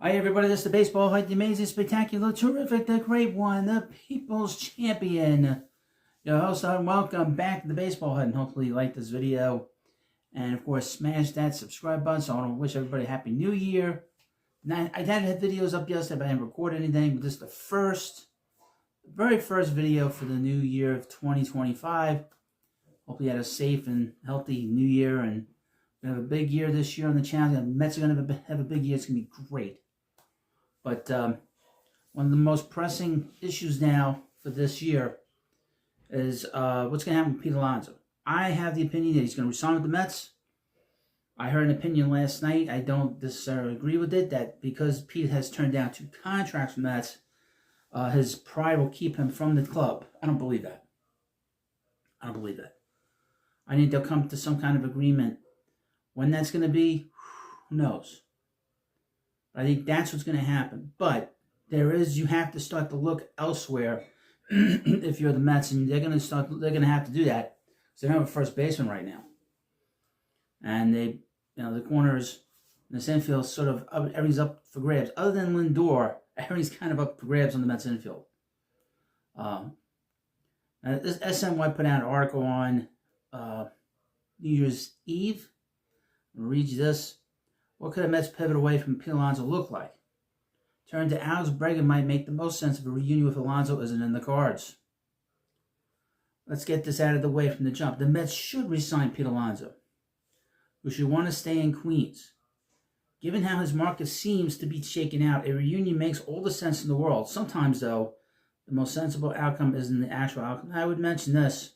Hi everybody, this is the baseball fight, the amazing, spectacular, terrific, the great one, the people's champion. Your host, and welcome back to the baseball hut, and hopefully you like this video. And of course, smash that subscribe button. So I want to wish everybody a happy new year. Now, I had videos up yesterday, but I didn't record anything. But this is the very first video for the new year of 2025. Hopefully you had a safe and healthy new year, and we're going to have a big year this year on the channel. The Mets are going to have a big year. It's going to be great. But one of the most pressing issues now for this year is what's going to happen with Pete Alonso. I have the opinion that he's going to resign with the Mets. I heard an opinion last night. I don't necessarily agree with it, that because Pete has turned down 2 contracts from the Mets, his pride will keep him from the club. I don't believe that. I don't believe that. I think they'll come to some kind of agreement. When that's going to be, who knows? I think that's what's going to happen. But you have to start to look elsewhere if you're the Mets, and they're going to have to do that because they don't have a first baseman right now. And the corners in this infield, sort of everything's up for grabs. Other than Lindor, everything's kind of up for grabs on the Mets infield. This SNY put out an article on New Year's Eve. I'm going to read you this. What could a Mets pivot away from Pete Alonso look like? Turn to Alex Bregman might make the most sense if a reunion with Alonso isn't in the cards. Let's get this out of the way from the jump. The Mets should re-sign Pete Alonso, who should want to stay in Queens. Given how his market seems to be shaken out, a reunion makes all the sense in the world. Sometimes, though, the most sensible outcome isn't the actual outcome. I would mention this.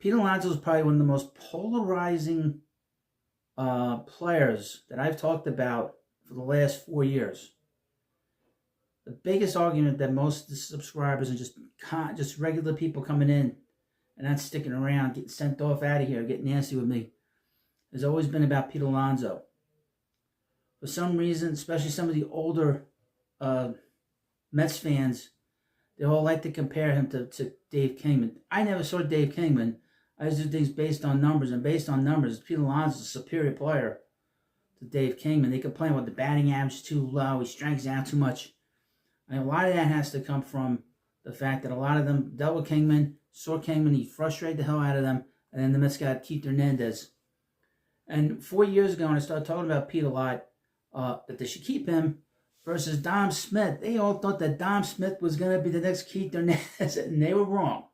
Pete Alonso is probably one of the most polarizing players that I've talked about for the last 4 years. The biggest argument that most of the subscribers and just regular people coming in and not sticking around, getting sent off out of here, getting nasty with me, has always been about Pete Alonso. For some reason, especially some of the older Mets fans, they all like to compare him to Dave Kingman. I never saw Dave Kingman. I just do things based on numbers, and based on numbers, Pete Alonso is a superior player to Dave Kingman. They complain about the batting average is too low, he strikes out too much. And a lot of that has to come from the fact that a lot of them dealt with Kingman, saw Kingman, he frustrated the hell out of them, and then the Mets got Keith Hernandez. And 4 years ago, when I started talking about Pete a lot, that they should keep him versus Dom Smith, they all thought that Dom Smith was going to be the next Keith Hernandez, and they were wrong.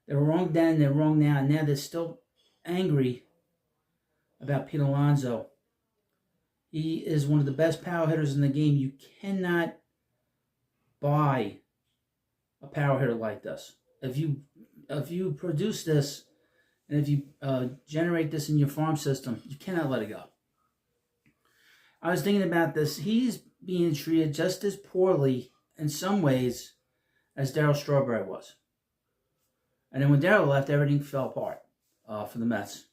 They were wrong then, they're wrong now, and now they're still angry about Pete Alonso. He is one of the best power hitters in the game. You cannot buy a power hitter like this. If you produce this, and if you generate this in your farm system, you cannot let it go. I was thinking about this. He's being treated just as poorly in some ways as Darryl Strawberry was. And then when Darryl left, everything fell apart for the Mets.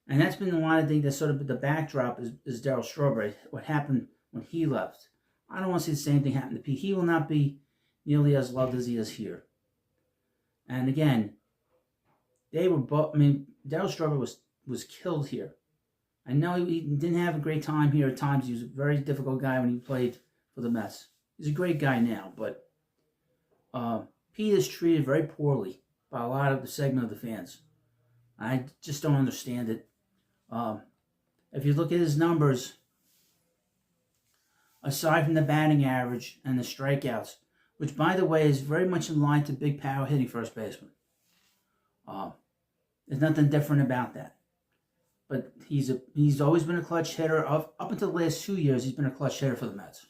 And that's been a lot of things that sort of the backdrop is Darryl Strawberry, what happened when he left. I don't want to see the same thing happen to Pete. He will not be nearly as loved as he is here. And again, they were both, Darryl Strawberry was killed here. I know he didn't have a great time here at times. He was a very difficult guy when he played for the Mets. He's a great guy now, but Pete is treated very poorly by a lot of the segment of the fans. I just don't understand it. If you look at his numbers, aside from the batting average and the strikeouts, which, by the way, is very much in line to big power hitting first baseman. There's nothing different about that. But he's always been a clutch hitter. Up until the last 2 years, he's been a clutch hitter for the Mets.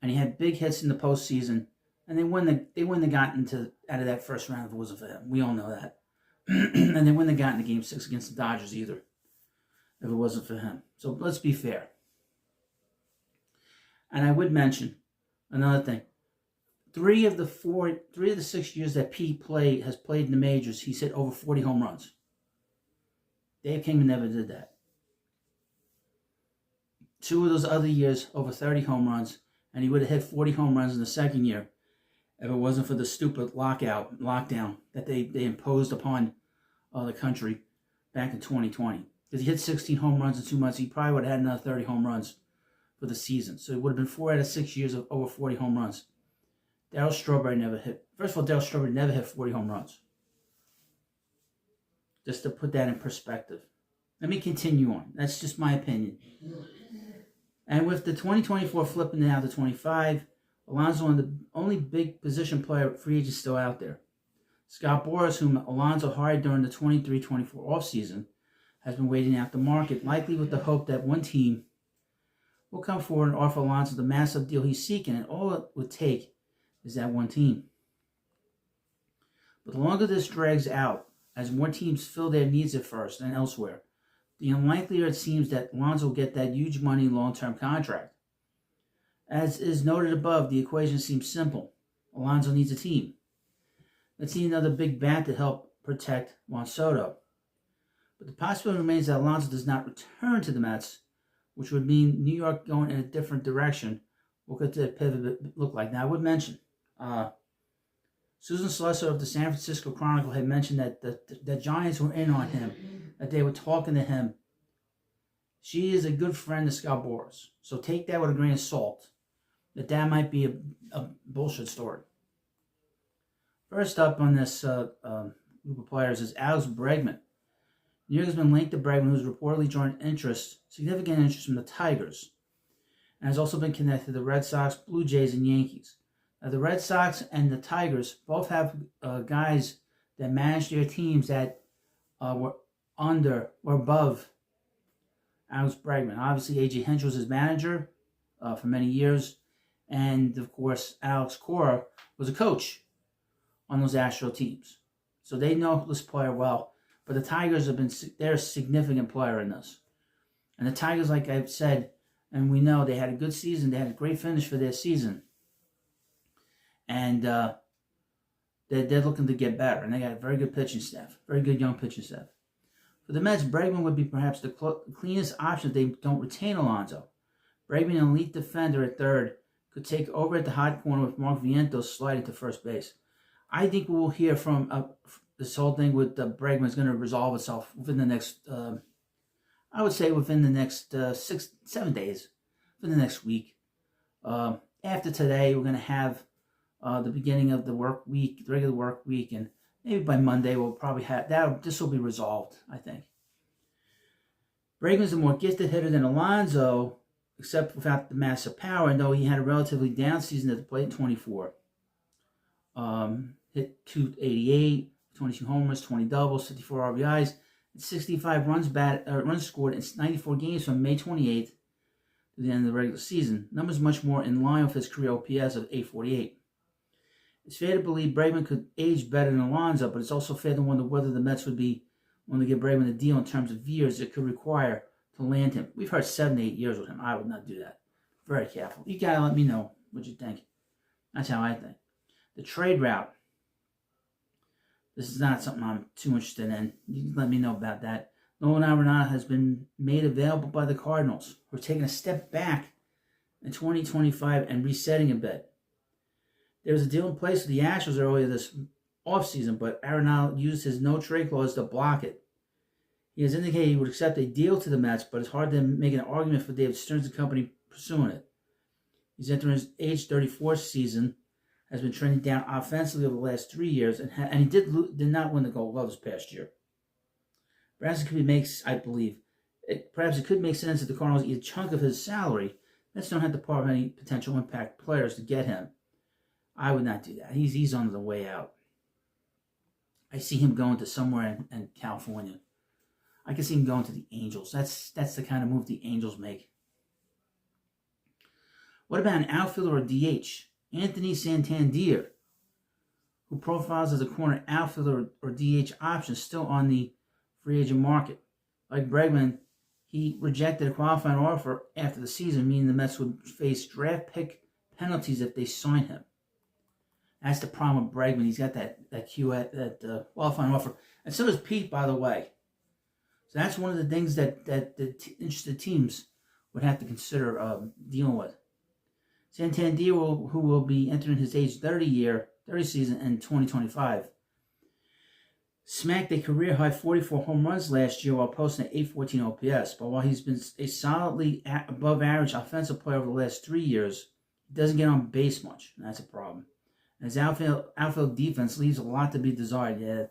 And he had big hits in the postseason. And they wouldn't have gotten out of that first round if it wasn't for him. We all know that. And they wouldn't have gotten to Game 6 against the Dodgers either if it wasn't for him. So let's be fair. And I would mention another thing. 3 of the 6 years that Pete has played in the majors, he's hit over 40 home runs. Dave Kingman never did that. 2 of those other years, over 30 home runs, and he would have hit 40 home runs in the second year if it wasn't for the stupid lockdown that they imposed upon the country back in 2020. Because he hit 16 home runs in 2 months. He probably would have had another 30 home runs for the season. So it would have been 4 out of 6 years of over 40 home runs. Darryl Strawberry never hit. First of all, Darryl Strawberry never hit 40 home runs. Just to put that in perspective. Let me continue on. That's just my opinion. And with the 2024 flipping now to 25, Alonso, the only big position player free agent still out there. Scott Boras, whom Alonso hired during the 23-24 offseason, has been waiting out the market, likely with the hope that one team will come forward and offer Alonso the massive deal he's seeking, and all it would take is that one team. But the longer this drags out, as more teams fill their needs at first and elsewhere, the unlikelier it seems that Lonzo will get that huge money long-term contract. As is noted above, the equation seems simple. Alonzo needs a team. Let's see another big bat to help protect Juan Soto. But the possibility remains that Alonzo does not return to the Mets, which would mean New York going in a different direction. What could the pivot look like? Now, I would mention, Susan Slusser of the San Francisco Chronicle had mentioned that the Giants were in on him, that they were talking to him. She is a good friend of Scott Boras, so take that with a grain of salt, that might be a bullshit story. First up on this group of players is Alex Bregman. New York has been linked to Bregman, who's reportedly joined significant interest from the Tigers, and has also been connected to the Red Sox, Blue Jays, and Yankees. Now, the Red Sox and the Tigers both have guys that manage their teams that were above Alex Bregman. Obviously, A.J. Hinch was his manager for many years, and of course, Alex Cora was a coach on those Astro teams. So they know this player well. But the Tigers they're a significant player in this. And the Tigers, like I've said, and we know, they had a good season. They had a great finish for their season. And they're looking to get better. And they got a very good pitching staff. Very good young pitching staff. For the Mets, Bregman would be perhaps the cleanest option if they don't retain Alonso. Bregman, an elite defender at third, could take over at the hot corner with Mark Vientos sliding to first base. I think we will hear from this whole thing with Bregman is going to resolve itself within the next, I would say within the next 6-7 days, within the next week. After today, we're going to have the beginning of the work week, the regular work week, and maybe by Monday we'll probably have that. This will be resolved, I think. Bregman's a more gifted hitter than Alonso, except without the massive power, and though he had a relatively down season at the plate in 24. Hit 288, 22 homers, 20 doubles, 54 RBIs, and 65 runs scored in 94 games from May 28th to the end of the regular season. Numbers much more in line with his career OPS of 848. It's fair to believe Bregman could age better than Alonso, but it's also fair to wonder whether the Mets would be willing to give Bregman a deal in terms of years it could require to land him. We've heard 7 to 8 years with him. I would not do that. Very careful. You gotta let me know what you think. That's how I think. The trade route. This is not something I'm too interested in. You can let me know about that. Nolan Arenado has been made available by the Cardinals, who are taking a step back in 2025 and resetting a bit. There was a deal in place with the Astros earlier this offseason, but Arenado used his no-trade clause to block it. He has indicated he would accept a deal to the Mets, but it's hard to make an argument for David Stearns and company pursuing it. He's entering his age 34 season, has been trending down offensively over the last 3 years, and he did not win the Gold Glove this past year. Perhaps it could make sense that the Cardinals eat a chunk of his salary. Mets don't have to part with any potential impact players to get him. I would not do that. He's on the way out. I see him going to somewhere in California. I can see him going to the Angels. That's the kind of move the Angels make. What about an outfielder or DH? Anthony Santander, who profiles as a corner outfielder or DH option, still on the free agent market. Like Bregman, he rejected a qualifying offer after the season, meaning the Mets would face draft pick penalties if they sign him. That's the problem with Bregman. He's got that qualifying offer. And so does Pete, by the way. So that's one of the things that the interested teams would have to consider dealing with. Santander, who will be entering his age 30 season in 2025. smacked a career-high 44 home runs last year while posting an 814 OPS. But while he's been a solidly above-average offensive player over the last 3 years, he doesn't get on base much, and that's a problem. And his outfield defense leaves a lot to be desired. Yeah,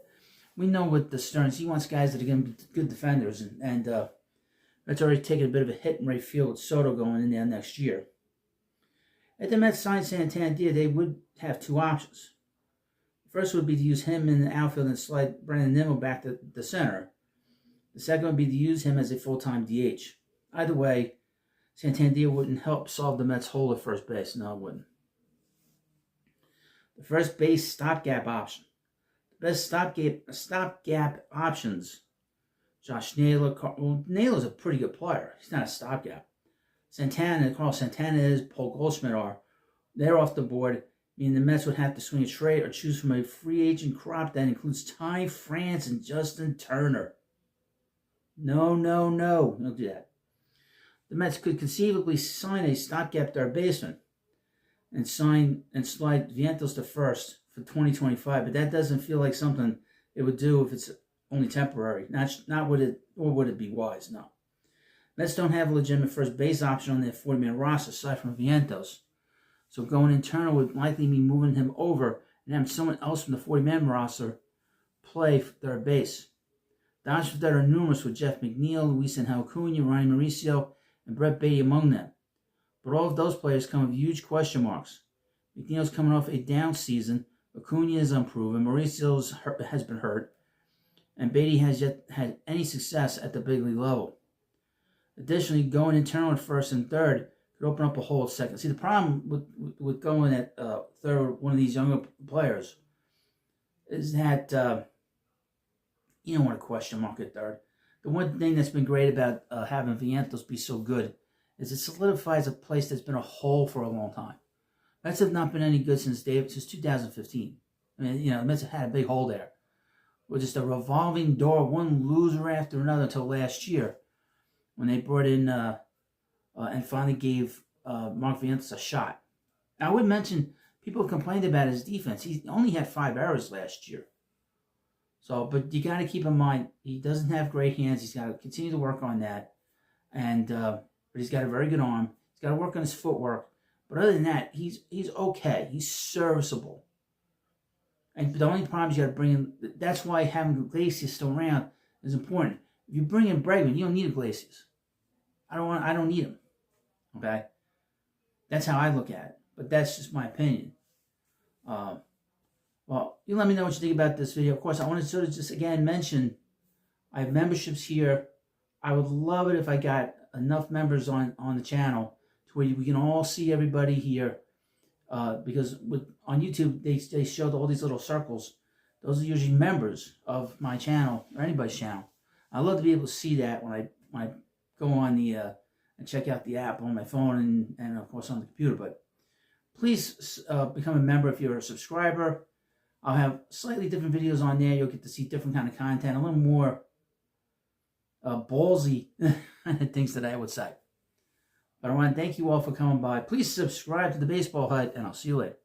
we know with the Stearns, he wants guys that are going to be good defenders, and that's already taken a bit of a hit in right field with Soto going in there next year. If the Mets signed Santander, they would have two options. The first would be to use him in the outfield and slide Brandon Nimmo back to the center. The second would be to use him as a full-time DH. Either way, Santander wouldn't help solve the Mets' hole at first base. No, it wouldn't. The first base stopgap option. The best stopgap options. Josh Naylor. Well, Naylor's a pretty good player. He's not a stopgap. Carlos Santana is, Paul Goldschmidt are. They're off the board, meaning the Mets would have to swing a trade or choose from a free agent crop that includes Ty France and Justin Turner. No. Don't do that. The Mets could conceivably sign a stopgap third baseman and slide Vientos to first for 2025, but that doesn't feel like something it would do if it's only temporary. Not would it be wise? No. Mets don't have a legitimate first base option on their 40-man roster aside from Vientos, so going internal would likely mean moving him over and having someone else from the 40-man roster play third base. The options that are numerous with Jeff McNeil, Luis Angel Acuna, Ryan Mauricio, and Brett Beatty among them. But all of those players come with huge question marks. McNeil's coming off a down season, Acuna is unproven, Mauricio has been hurt, and Beatty has yet had any success at the big league level. Additionally, going internal at first and third could open up a hole at second. See, the problem with going at third, one of these younger players, is that you don't want a question mark at third. The one thing that's been great about having Vientos be so good is it solidifies a place that's been a hole for a long time. Mets have not been any good since 2015. I mean, the Mets have had a big hole there. With just a revolving door, one loser after another until last year, when they brought in and finally gave Mark Vientos a shot. Now, I would mention, people complained about his defense. He only had 5 errors last year. So, but you got to keep in mind, he doesn't have great hands. He's got to continue to work on that. And but he's got a very good arm. He's got to work on his footwork. But other than that, he's okay. He's serviceable. And the only problem is you got to bring in. That's why having Iglesias still around is important. If you bring in Bregman, you don't need Iglesias. I don't need him. Okay? That's how I look at it. But that's just my opinion. Well, you let me know what you think about this video. Of course, I want to sort of just again mention I have memberships here. I would love it if I got enough members on the channel to where we can all see everybody here. Because on YouTube, they showed all these little circles. Those are usually members of my channel or anybody's channel. I love to be able to see that when I go on the and check out the app on my phone and of course on the computer. But please become a member if you're a subscriber. I'll have slightly different videos on there. You'll get to see different kind of content, a little more ballsy things that I would say. But I want to thank you all for coming by. Please subscribe to the Baseball Hut, and I'll see you later.